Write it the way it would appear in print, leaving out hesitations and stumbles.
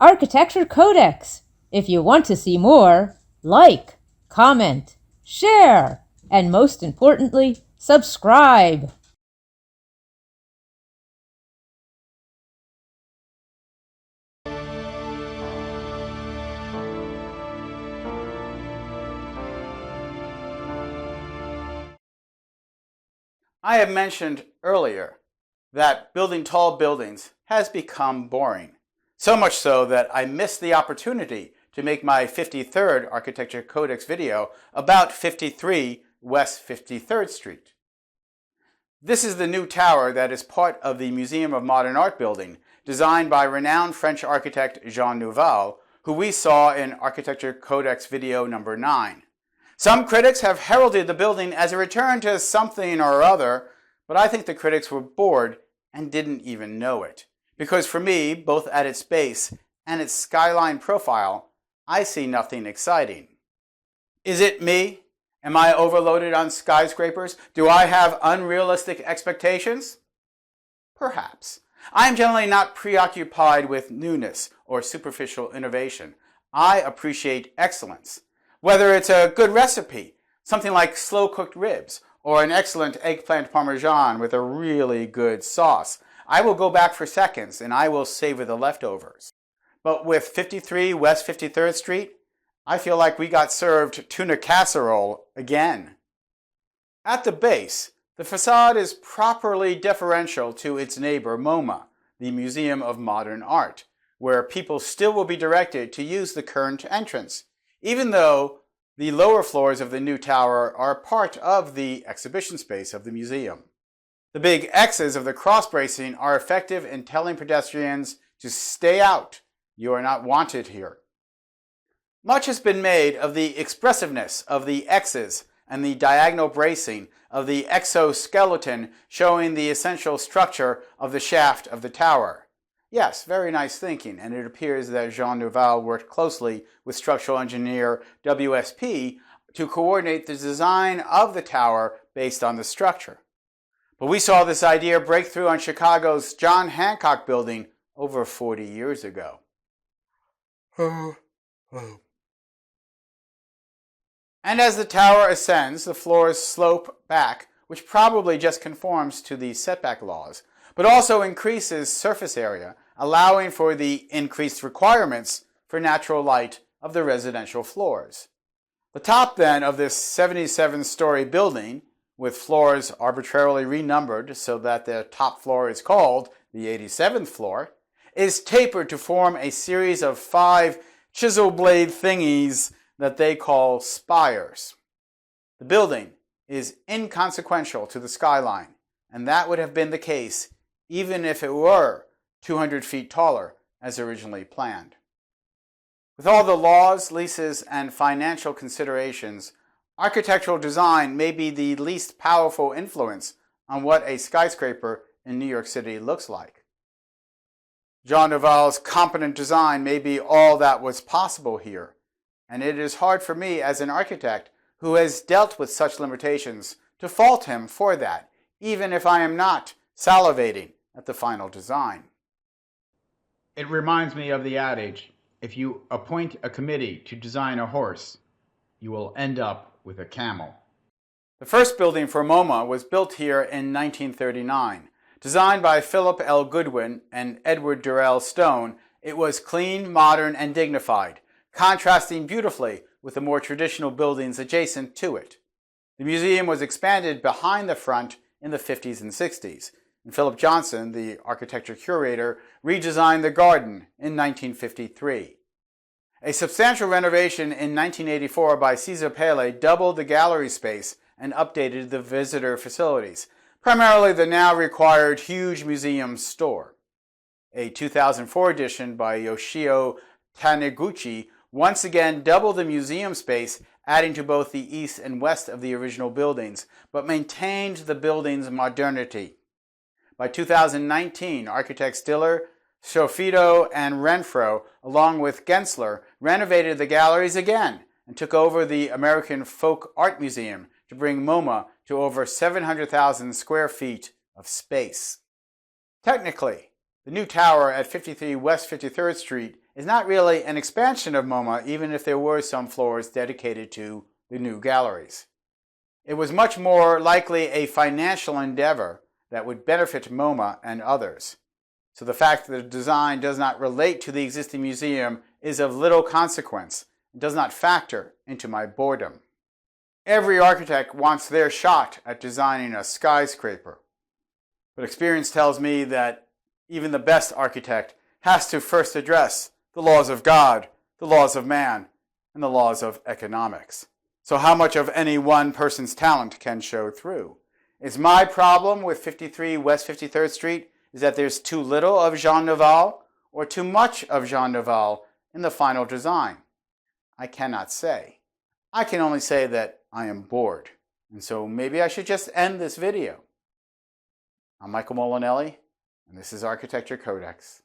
Architecture CodeX. If you want to see more, like, comment, share, and most importantly, subscribe. I have mentioned earlier that building tall buildings has become boring. So much so that I missed the opportunity to make my 53rd Architecture Codex video about 53 West 53rd Street. This is the new tower that is part of the Museum of Modern Art building, designed by renowned French architect Jean Nouvel, who we saw in Architecture Codex video number 9. Some critics have heralded the building as a return to something or other, but I think the critics were bored and didn't even know it. Because for me, both at its base and its skyline profile, I see nothing exciting. Is it me? Am I overloaded on skyscrapers? Do I have unrealistic expectations? Perhaps. I am generally not preoccupied with newness or superficial innovation. I appreciate excellence. Whether it's a good recipe, something like slow-cooked ribs, or an excellent eggplant parmesan with a really good sauce, I will go back for seconds and I will savor the leftovers. But with 53 West 53rd Street, I feel like we got served tuna casserole again. At the base, the facade is properly deferential to its neighbor MoMA, the Museum of Modern Art, where people still will be directed to use the current entrance, even though the lower floors of the new tower are part of the exhibition space of the museum. The big X's of the cross bracing are effective in telling pedestrians to stay out. You are not wanted here. Much has been made of the expressiveness of the X's and the diagonal bracing of the exoskeleton showing the essential structure of the shaft of the tower. Yes, very nice thinking, and it appears that Jean Nouvel worked closely with structural engineer WSP to coordinate the design of the tower based on the structure. But we saw this idea break through on Chicago's John Hancock building over 40 years ago. And as the tower ascends, the floors slope back, which probably just conforms to the setback laws, but also increases surface area, allowing for the increased requirements for natural light of the residential floors. The top then of this 77-story building, with floors arbitrarily renumbered so that the top floor is called the 87th floor, is tapered to form a series of 5 chisel blade thingies that they call spires. The building is inconsequential to the skyline, and that would have been the case even if it were 200 feet taller as originally planned. With all the laws, leases, and financial considerations, architectural design may be the least powerful influence on what a skyscraper in New York City looks like. Jean Nouvel's competent design may be all that was possible here, and it is hard for me as an architect who has dealt with such limitations to fault him for that, even if I am not salivating at the final design. It reminds me of the adage, if you appoint a committee to design a horse, you will end up with a camel. The first building for MoMA was built here in 1939. Designed by Philip L. Goodwin and Edward Durrell Stone, it was clean, modern, and dignified, contrasting beautifully with the more traditional buildings adjacent to it. The museum was expanded behind the front in the 50s and 60s, and Philip Johnson, the architecture curator, redesigned the garden in 1953. A substantial renovation in 1984 by Cesar Pele doubled the gallery space and updated the visitor facilities, primarily the now required huge museum store. A 2004 edition by Yoshio Taniguchi once again doubled the museum space, adding to both the east and west of the original buildings, but maintained the building's modernity. By 2019, architects Diller, Sofito, and Renfro, along with Gensler, renovated the galleries again and took over the American Folk Art Museum to bring MoMA to over 700,000 square feet of space. Technically, The new tower at 53 West 53rd Street is not really an expansion of MoMA, even if there were some floors dedicated to the new galleries. It was much more likely a financial endeavor that would benefit MoMA and others. So the fact that the design does not relate to the existing museum is of little consequence and does not factor into my boredom. Every architect wants their shot at designing a skyscraper, but experience tells me that even the best architect has to first address the laws of God, the laws of man, and the laws of economics. So how much of any one person's talent can show through? Is my problem with 53 West 53rd Street is that there's too little of Jean Nouvel or too much of Jean Nouvel in the final design? I cannot say. I can only say that I am bored, and so maybe I should just end this video. I'm Michael Molinelli, and this is Architecture Codex.